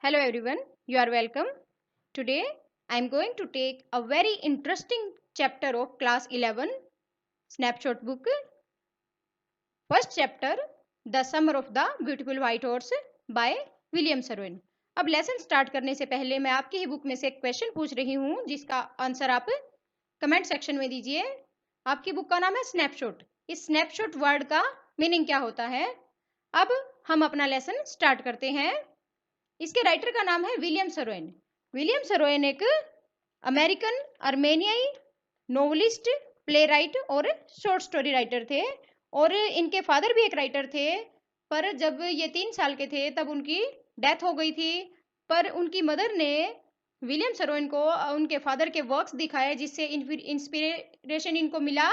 Hello everyone, you are welcome. Today I am going to take a very interesting chapter of class 11 snapshot book. First chapter, The Summer of the Beautiful White Horse by William Saroyan. अब lesson start करने से पहले मैं आपकी ही book में से एक question पूछ रही हूँ जिसका आंसर आप कमेंट सेक्शन में दीजिए। आपकी बुक का नाम है स्नैपशॉट। इस स्नैपशॉट वर्ड का मीनिंग क्या होता है? अब हम अपना लेसन स्टार्ट करते हैं। इसके राइटर का नाम है विलियम सरवेन। विलियम सरवेन एक अमेरिकन अर्मेनियाई नोवेलिस्ट, प्ले राइट और शॉर्ट स्टोरी राइटर थे और इनके फादर भी एक राइटर थे। पर जब ये 3 साल के थे तब उनकी डेथ हो गई थी। पर उनकी मदर ने विलियम सरवेन को उनके फादर के वर्क्स दिखाए जिससे इंस्पिरेशन इनको मिला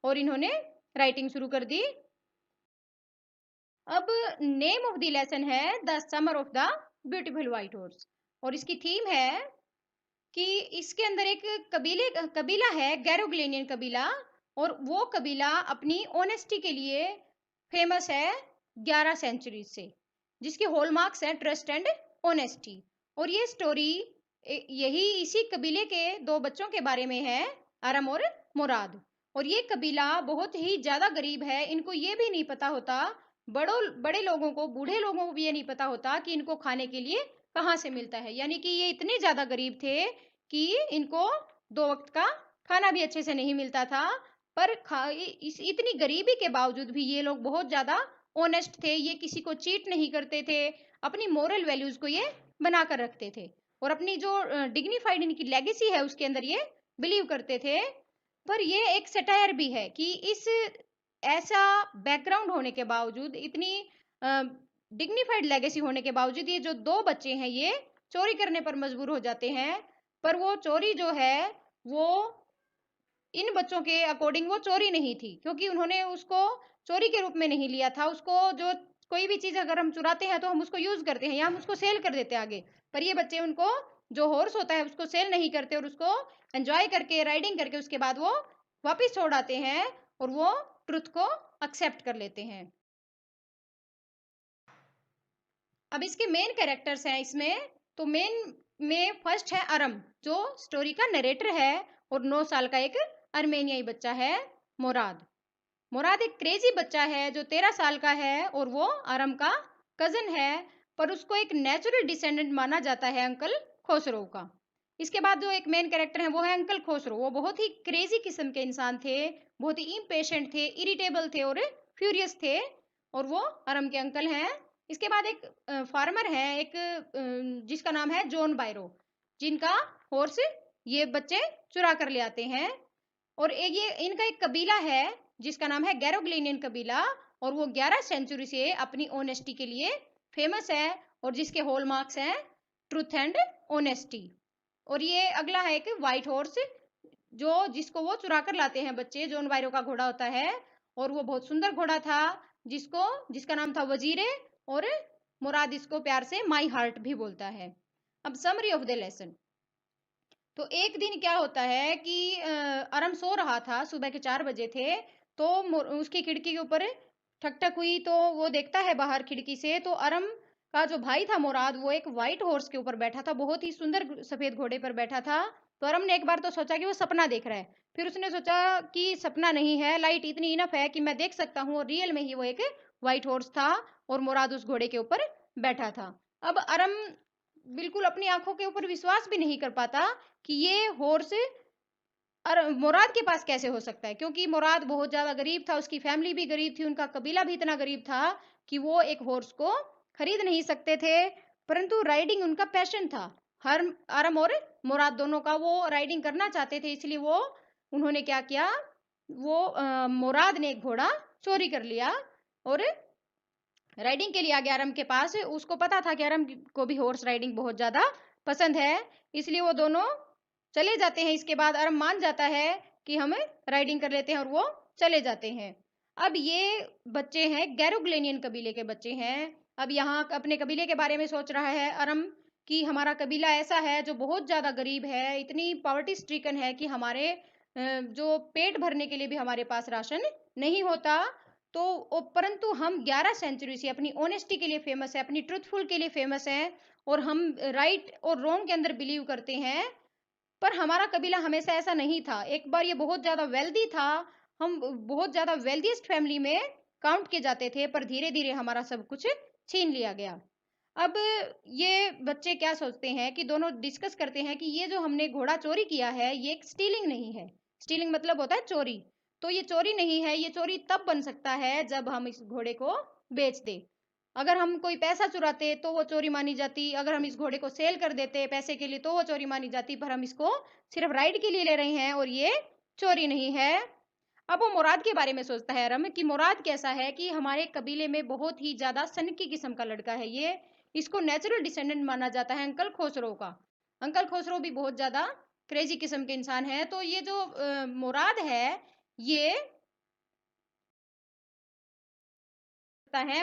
और इन्होंने राइटिंग शुरू कर दी। अब नेम ऑफ द लेसन है the summer of the beautiful white horse और इसकी थीम है कि इसके अंदर एक कबीला है, गैरोग्लेनियन कबीला, और वो कबीला अपनी ऑनेस्टी के लिए फेमस है 11 सेंचुरी से, जिसकी हॉलमार्क्स है ट्रस्ट एंड ऑनेस्टी। और ये स्टोरी यही इसी कबीले के 2 बच्चों के बारे में है, अरम और मुराद। और ये कबीला बहुत ही ज्यादा गरीब है। इनको ये भी नहीं पता होता, बड़े लोगों को, बूढ़े लोगों को भी ये नहीं पता होता कि इनको खाने के लिए कहाँ से मिलता है। यानी कि ये इतने ज्यादा गरीब थे कि इनको 2 वक्त का खाना भी अच्छे से नहीं मिलता था। पर इतनी गरीबी के बावजूद भी ये लोग बहुत ज्यादा ऑनेस्ट थे। ये किसी को चीट नहीं करते थे, अपनी मोरल वैल्यूज को ये बना कर रखते थे और अपनी जो डिग्निफाइड इनकी लेगेसी है उसके अंदर ये बिलीव करते थे। पर ये एक सटायर भी है कि इस ऐसा बैकग्राउंड होने के बावजूद, इतनी डिग्निफाइड लेगेसी होने के बावजूद, ये जो 2 बच्चे हैं ये चोरी करने पर मजबूर हो जाते हैं। पर वो चोरी जो है वो इन बच्चों के अकॉर्डिंग वो चोरी नहीं थी, क्योंकि उन्होंने उसको चोरी के रूप में नहीं लिया था। उसको जो कोई भी चीज अगर हम चुराते हैं तो हम उसको यूज करते हैं या हम उसको सेल कर देते हैं आगे। पर ये बच्चे उनको जो हॉर्स होता है उसको सेल नहीं करते और उसको एंजॉय करके, राइडिंग करके उसके बाद वो वापिस छोड़ आते हैं और वो ट्रुथ को एक्सेप्ट कर लेते हैं। अब इसके मेन कैरेक्टर्स हैं इसमें, तो मेन में फर्स्ट है अरम, जो स्टोरी का नरेटर है, और 9 साल का एक अर्मेनियाई बच्चा है मुराद। मुराद एक क्रेजी बच्चा है जो 13 साल का है और वो अरम का कजन है, पर उसको एक नेचुरल डिसेंडेंट माना जाता है अंकल खोसरो का। इसके बाद जो एक मेन कैरेक्टर है वो है अंकल खोसरो। वो बहुत ही क्रेजी किस्म के इंसान थे, बहुत ही इम्पेशेंट थे, इरिटेबल थे और फ्यूरियस थे, और वो अरम के अंकल हैं। इसके बाद एक फार्मर है, एक जिसका नाम है जॉन बायरो, जिनका हॉर्स ये बच्चे चुरा कर ले आते हैं। और ये इनका एक कबीला है जिसका नाम है गैरोग्लेनियन कबीला, और वो 11 सेंचुरी से अपनी ऑनेस्टी के लिए फेमस है और जिसके हॉलमार्क्स हैं ट्रूथ एंड ऑनेस्टी। और ये अगला है एक व्हाइट हॉर्स, जिसको वो चुरा कर लाते हैं बच्चे। जॉन बायरो का घोड़ा होता है और वो बहुत सुंदर घोड़ा था जिसका नाम था वजीरे, और मुराद इसको प्यार से माई हार्ट भी बोलता है। अब समरी ऑफ द लेसन। तो एक दिन क्या होता है कि अरम सो रहा था, सुबह के 4 बजे थे, तो उसकी खिड़की के ऊपर ठक ठक हुई, तो वो देखता है बाहर खिड़की से, तो अरम का जो भाई था मुराद, वो एक व्हाइट हॉर्स के ऊपर बैठा था, बहुत ही सुंदर सफेद घोड़े पर बैठा था। तो अरम ने एक बार तो सोचा कि वो सपना देख रहा है, फिर उसने सोचा कि सपना नहीं है, लाइट इतनी इनफ है कि मैं देख सकता हूँ, और रियल में ही वो एक व्हाइट हॉर्स था और मुराद उस घोड़े के ऊपर बैठा था। अब अरम बिल्कुल अपनी आंखों के ऊपर विश्वास भी नहीं कर पाता कि ये हॉर्स मुराद के पास कैसे हो सकता है, क्योंकि मुराद बहुत ज्यादा गरीब था, उसकी फैमिली भी गरीब थी, उनका कबीला भी इतना गरीब था कि वो एक हॉर्स को खरीद नहीं सकते थे। परंतु राइडिंग उनका पैशन था। हर अरम और मुराद दोनों का वो राइडिंग करना चाहते थे, इसलिए वो उन्होंने क्या किया, वो मुराद ने एक घोड़ा चोरी कर लिया और राइडिंग के लिए आ गया अरम के पास। उसको पता था कि अरम को भी हॉर्स राइडिंग बहुत ज्यादा पसंद है, इसलिए वो दोनों चले जाते हैं। इसके बाद अरम मान जाता है कि हम राइडिंग कर लेते हैं और वो चले जाते हैं। अब ये बच्चे हैं गैरोग्लेनियन कबीले के बच्चे हैं। अब यहाँ अपने कबीले के बारे में सोच रहा है अरम कि हमारा कबीला ऐसा है जो बहुत ज्यादा गरीब है, इतनी पॉवर्टी स्ट्रिकन है कि हमारे जो पेट भरने के लिए भी हमारे पास राशन नहीं होता। तो परंतु हम 11 सेंचुरी से अपनी ऑनेस्टी के लिए फेमस है, अपनी ट्रुथफुल के लिए फेमस है, और हम राइट और रॉन्ग के अंदर बिलीव करते हैं। पर हमारा कबीला हमेशा ऐसा नहीं था। एक बार ये बहुत ज्यादा वेल्दी था, हम बहुत ज्यादा वेल्दीस्ट फैमिली में काउंट किए जाते थे, पर धीरे धीरे हमारा सब कुछ छीन लिया गया। अब ये बच्चे क्या सोचते हैं कि दोनों डिस्कस करते हैं कि ये जो हमने घोड़ा चोरी किया है ये एक स्टीलिंग नहीं है। स्टीलिंग मतलब होता है चोरी। तो ये चोरी नहीं है, ये चोरी तब बन सकता है जब हम इस घोड़े को बेच दे। अगर हम कोई पैसा चुराते तो वो चोरी मानी जाती, अगर हम इस घोड़े को सेल कर देते पैसे के लिए तो वो चोरी मानी जाती, पर हम इसको सिर्फ राइड के लिए ले रहे हैं और ये चोरी नहीं है। अब वो मुराद के बारे में सोचता है रम कि मुराद कैसा है कि हमारे कबीले में बहुत ही ज्यादा सनकी किस्म का लड़का है ये, इसको नेचुरल डिसेंडेंट माना जाता है अंकल खुसरो का। अंकल खुसरो भी बहुत ज्यादा क्रेजी किस्म के इंसान है। तो ये जो मुराद है ये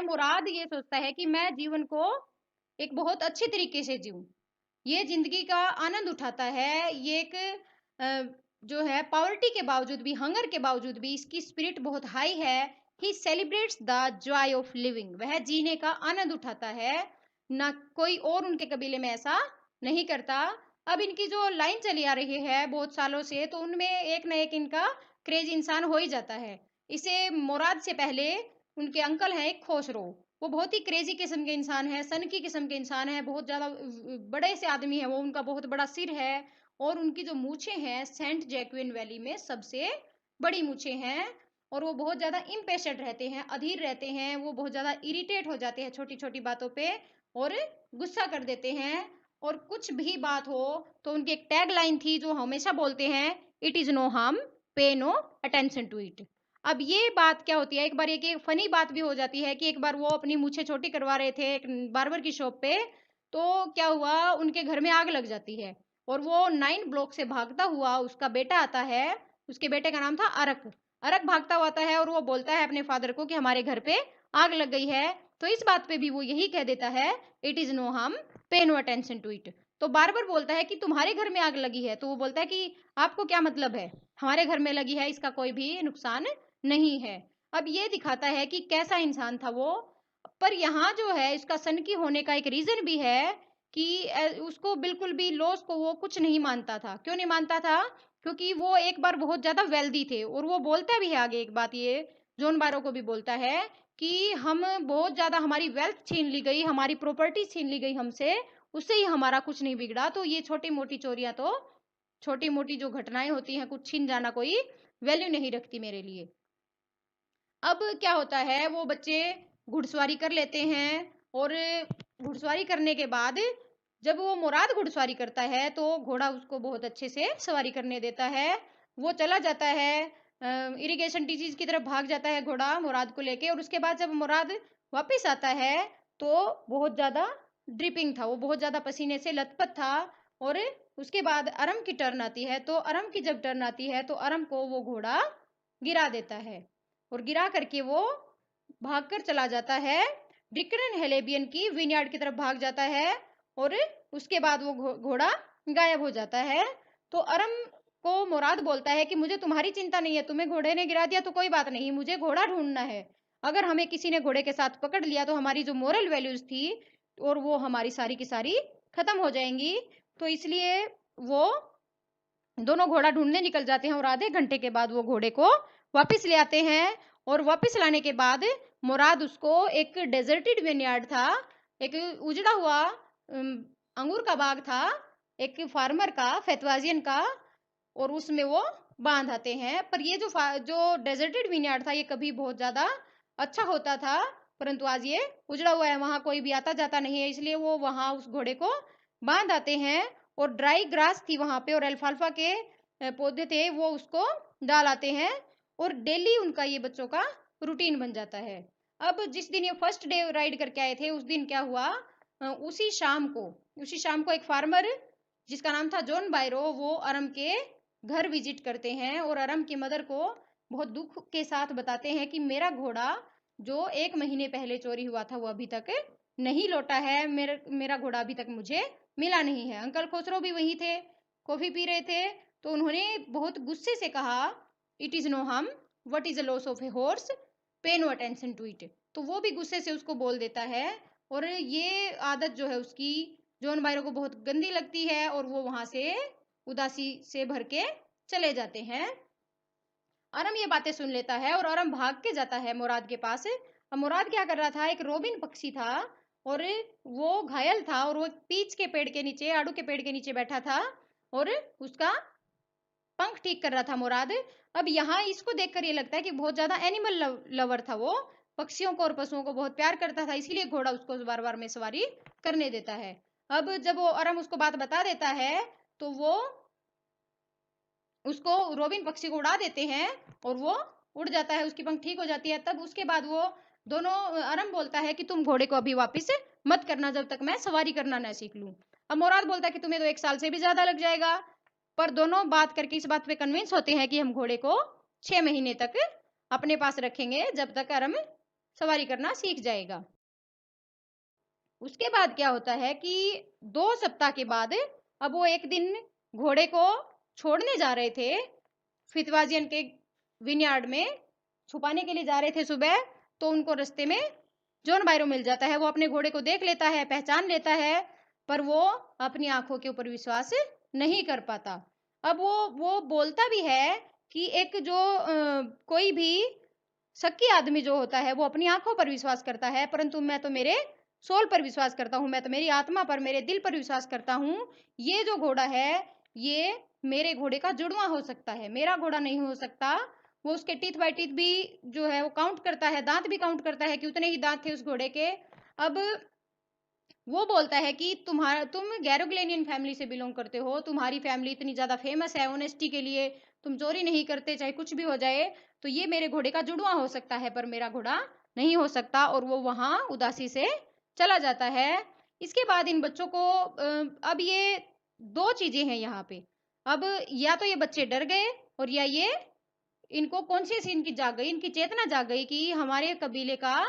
मुराद ये सोचता है कि मैं जीवन को एक बहुत अच्छे तरीके से जीऊं, ये जिंदगी का आनंद उठाता है। ये एक जो है पॉवर्टी के बावजूद भी, हंगर के बावजूद भी इसकी स्पिरिट बहुत हाई है। He celebrates the joy of living, वह जीने का आनंद उठाता है, ना कोई और उनके कबीले में ऐसा नहीं करता। अब इनकी जो लाइन चली आ रही है बहुत सालों से, तो उनमें एक ना एक इनका क्रेज इंसान हो ही जाता है। इसे मुराद से पहले उनके अंकल हैं एक खोसरो, वो बहुत ही क्रेजी किस्म के इंसान है, सन की किस्म के इंसान है, बहुत ज्यादा बड़े से आदमी है वो, उनका बहुत बड़ा सिर है, और उनकी जो मूछें हैं सेंट जैक्विन वैली में सबसे बड़ी मूछें हैं, और वो बहुत ज्यादा इम्पेशेंट रहते हैं, अधीर रहते हैं, वो बहुत ज्यादा इरिटेट हो जाते हैं छोटी छोटी बातों पे और गुस्सा कर देते हैं। और कुछ भी बात हो तो उनकी एक टैग लाइन थी जो हमेशा बोलते हैं, इट इज नो हार्म, पे नो अटेंशन टू इट। अब ये बात क्या होती है, एक बार एक फनी बात भी हो जाती है कि एक बार वो अपनी मूछें छोटी करवा रहे थे एक बार्बर की शॉप पे, तो क्या हुआ उनके घर में आग लग जाती है, और वो 9 ब्लॉक से भागता हुआ उसका बेटा आता है, उसके बेटे का नाम था अरक। अरक भागता हुआ आता है और वो बोलता है अपने फादर को कि हमारे घर पे आग लग गई है। तो इस बात पे भी वो यही कह देता है, इट इज नो हार्म, पे नो अटेंशन टू इट। तो बार बार बोलता है कि तुम्हारे घर में आग लगी है, तो वो बोलता है कि आपको क्या मतलब है, हमारे घर में लगी है, इसका कोई भी नुकसान नहीं है। अब ये दिखाता है कि कैसा इंसान था वो। पर यहाँ जो है इसका सनकी होने का एक रीजन भी है कि उसको बिल्कुल भी लॉस को वो कुछ नहीं मानता था। क्यों नहीं मानता था? क्योंकि वो एक बार बहुत ज्यादा वेल्दी थे, और वो बोलता भी है आगे एक बात, ये जॉन बारो को भी बोलता है कि हम बहुत ज्यादा, हमारी वेल्थ छीन ली गई, हमारी प्रॉपर्टी छीन ली गई हमसे, उससे ही हमारा कुछ नहीं बिगड़ा। तो ये छोटी मोटी चोरियां, तो छोटी मोटी जो घटनाएं होती हैं, कुछ छीन जाना कोई वैल्यू नहीं रखती मेरे लिए। अब क्या होता है, वो बच्चे घुड़सवारी कर लेते हैं, और घुड़सवारी करने के बाद जब वो मुराद घुड़सवारी करता है तो घोड़ा उसको बहुत अच्छे से सवारी करने देता है। वो चला जाता है इरिगेशन डिजीज की तरफ, भाग जाता है घोड़ा मुराद को लेके, और उसके बाद जब मुराद वापस आता है तो बहुत ज्यादा ड्रिपिंग था, वो बहुत ज्यादा पसीने से लथपथ था। और उसके बाद अरम की टर्न आती है, तो अरम की जब टर्न आती है तो अरम को वो घोड़ा गिरा देता है, और गिरा करके वो भागकर चला जाता है, डिकन हेलेबियन की विनयार्ड की तरफ भाग जाता है, और उसके बाद वो घोड़ा गायब हो जाता है। तो अरम को मुराद बोलता है कि मुझे तुम्हारी चिंता नहीं है, तुम्हें घोड़े ने गिरा दिया तो कोई बात नहीं, मुझे घोड़ा ढूंढना है। अगर हमें किसी ने घोड़े के साथ पकड़ लिया तो हमारी जो मोरल वैल्यूज थी और वो हमारी सारी की सारी खत्म हो जाएंगी। तो इसलिए वो दोनों घोड़ा ढूंढने निकल जाते हैं, और आधे घंटे के बाद वो घोड़े को वापस ले आते हैं। और वापस लाने के बाद मुराद उसको, एक डेजर्टेड विनयार्ड था, एक उजड़ा हुआ अंगूर का बाग था एक फार्मर का, फैतवाजियन का, और उसमें वो बांध आते हैं। पर ये जो डेजर्टेड विनयार्ड था ये कभी बहुत ज्यादा अच्छा होता था, परंतु आज ये उजड़ा हुआ है, वहां कोई भी आता जाता नहीं है, इसलिए वो वहां उस घोड़े को बांध आते हैं। और ड्राई ग्रास थी वहां पे और अल्फाल्फा के पौधे थे, वो उसको डाल आते हैं, और डेली उनका ये बच्चों का रूटीन बन जाता है। अब जिस दिन ये फर्स्ट डे राइड करके आए थे उस दिन क्या हुआ, उसी शाम को एक फार्मर जिसका नाम था जॉन बायरो, वो अरम के घर विजिट करते हैं, और अरम की मदर को बहुत दुख के साथ बताते हैं कि मेरा घोड़ा जो 1 महीने पहले चोरी हुआ था वो अभी तक नहीं लौटा है, मेरा घोड़ा अभी तक मुझे मिला नहीं है। अंकल खुसरो भी वहीं थे, कॉफी पी रहे थे, तो उन्होंने बहुत गुस्से से कहा, it is no harm, what is the loss of a horse, pay no attention to it. तो वो भी गुस्से से उसको बोल देता है और ये आदत जो है उसकी जॉन बायरो को बहुत गंदी लगती है और वो वहां से उदासी से भर के चले जाते हैं। अरम ये बातें सुन लेता है और अरम भाग के जाता है मुराद के पास। अब मुराद क्या कर रहा था, एक रोबिन पक्षी था और वो घायल था और वो पीच के पेड़ के नीचे, आड़ू के पेड़ के नीचे बैठा था और उसका पंख ठीक कर रहा था मुराद। अब यहाँ इसको देखकर ये लगता है कि बहुत ज्यादा एनिमल लवर था वो, पक्षियों को और पशुओं को बहुत प्यार करता था, इसीलिए घोड़ा उसको बार बार में सवारी करने देता है। अब जब वो अरम उसको बात बता देता है तो वो उसको रोबिन पक्षी को उड़ा देते हैं और वो उड़ जाता है, उसकी पंख ठीक हो जाती है। तब उसके बाद वो दोनों, अरम बोलता है कि तुम घोड़े को अभी वापस मत करना जब तक मैं सवारी करना ना सीख लूं। अब मुराद बोलता है कि तुम्हें तो 1 साल से भी ज्यादा लग जाएगा। पर दोनों बात करके इस बात पे कन्विंस होते हैं कि हम घोड़े को 6 महीने तक अपने पास रखेंगे जब तक अरम सवारी करना सीख जाएगा। उसके बाद क्या होता है कि 2 सप्ताह के बाद अब वो एक दिन घोड़े को छोड़ने जा रहे थे फितवाजियन के विनयार्ड में, छुपाने के लिए जा रहे थे सुबह। तो उनको रास्ते में जॉन बायरो मिल जाता है। वो अपने घोड़े को देख लेता है, पहचान लेता है, पर वो अपनी आंखों के ऊपर विश्वास नहीं कर पाता। अब वो बोलता भी है कि एक जो कोई भी शक्की आदमी जो होता है वो अपनी आंखों पर विश्वास करता है, परंतु मैं तो मेरे सोल पर विश्वास करता हूँ, मैं तो मेरी आत्मा पर, मेरे दिल पर विश्वास करता हूँ। ये जो घोड़ा है ये मेरे घोड़े का जुड़वा हो सकता है, मेरा घोड़ा नहीं हो सकता। वो उसके टीथ बाई टीथ भी जो है वो काउंट करता है, दांत भी काउंट करता है कि उतने ही दांत थे उस घोड़े के। अब वो बोलता है कि तुम गैरोग्लेनियन फैमिली से बिलोंग करते हो, तुम्हारी फैमिली इतनी ज्यादा फेमस है ऑनेस्टी के लिए, तुम चोरी नहीं करते चाहे कुछ भी हो जाए, तो ये मेरे घोड़े का जुड़वा हो सकता है पर मेरा घोड़ा नहीं हो सकता। और वो वहां उदासी से चला जाता है। इसके बाद इन बच्चों को अब ये 2 चीजें हैं यहाँ पे। अब या तो ये बच्चे डर गए और या ये इनको कॉन्शियस इनकी जाग गई, इनकी चेतना जाग गई कि हमारे कबीले का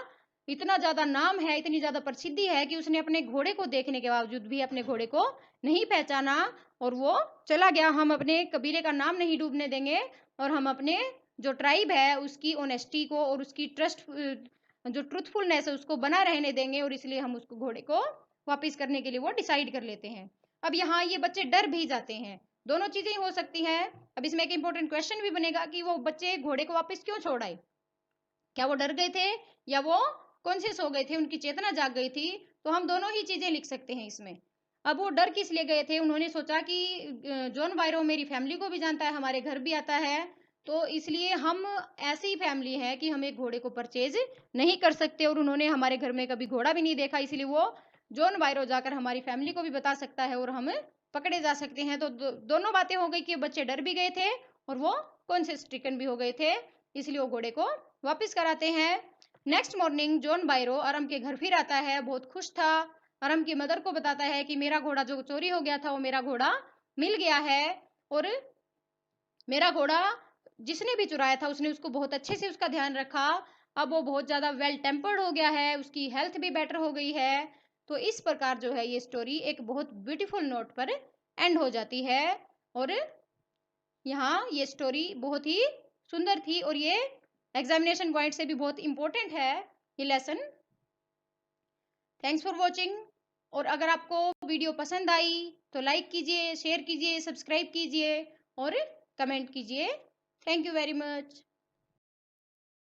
इतना ज्यादा नाम है, इतनी ज्यादा प्रसिद्धि है कि उसने अपने घोड़े को देखने के बावजूद भी अपने घोड़े को नहीं पहचाना और वो चला गया। हम अपने कबीले का नाम नहीं डूबने देंगे और हम अपने जो ट्राइब है उसकी ऑनेस्टी को और उसकी ट्रस्ट, जो ट्रूथफुलनेस है उसको बना रहने देंगे, और इसलिए हम उसको घोड़े को वापिस करने के लिए वो डिसाइड कर लेते हैं। अब यहाँ ये बच्चे डर भी जाते हैं, दोनों चीजें हो सकती हैं। अब इसमें एक इंपॉर्टेंट क्वेश्चन भी बनेगा कि वो बच्चे घोड़े को वापस क्यों छोड़ आए, क्या वो डर गए थे या वो कॉन्शियस हो गए थे, उनकी चेतना जाग गई थी। तो हम दोनों ही चीजें लिख सकते हैं इसमें। अब वो डर किस लिए गए थे, उन्होंने सोचा कि जॉन बायरो मेरी फैमिली को भी जानता है, हमारे घर भी आता है, तो इसलिए हम ऐसी फैमिली है कि हम एक घोड़े को परचेज नहीं कर सकते, और उन्होंने हमारे घर में कभी घोड़ा भी नहीं देखा, इसलिए वो जॉन बायरो जाकर हमारी फैमिली को भी बता सकता है और हम पकड़े जा सकते हैं। तो दोनों बातें हो गई कि बच्चे डर भी गए थे और वो कॉन्शियस स्ट्रिकन भी हो गए थे, इसलिए वो घोड़े को वापस कराते हैं। नेक्स्ट मॉर्निंग जॉन बायरो अरम के घर फिर आता है, बहुत खुश था। अरम की मदर को बताता है कि मेरा घोड़ा जो चोरी हो गया था वो मेरा घोड़ा मिल गया है, और मेरा घोड़ा जिसने भी चुराया था उसने उसको बहुत अच्छे से उसका ध्यान रखा। अब वो बहुत ज्यादा वेल टेम्पर्ड हो गया है, उसकी हेल्थ भी बेटर हो गई है। तो इस प्रकार जो है ये स्टोरी एक बहुत ब्यूटीफुल नोट पर एंड हो जाती है, और यहाँ ये स्टोरी बहुत ही सुंदर थी और ये एग्जामिनेशन पॉइंट से भी बहुत इंपॉर्टेंट है ये लेसन। Thanks for watching. और अगर आपको वीडियो पसंद आई तो लाइक कीजिए, शेयर कीजिए, सब्सक्राइब कीजिए और कमेंट कीजिए। Thank you very much.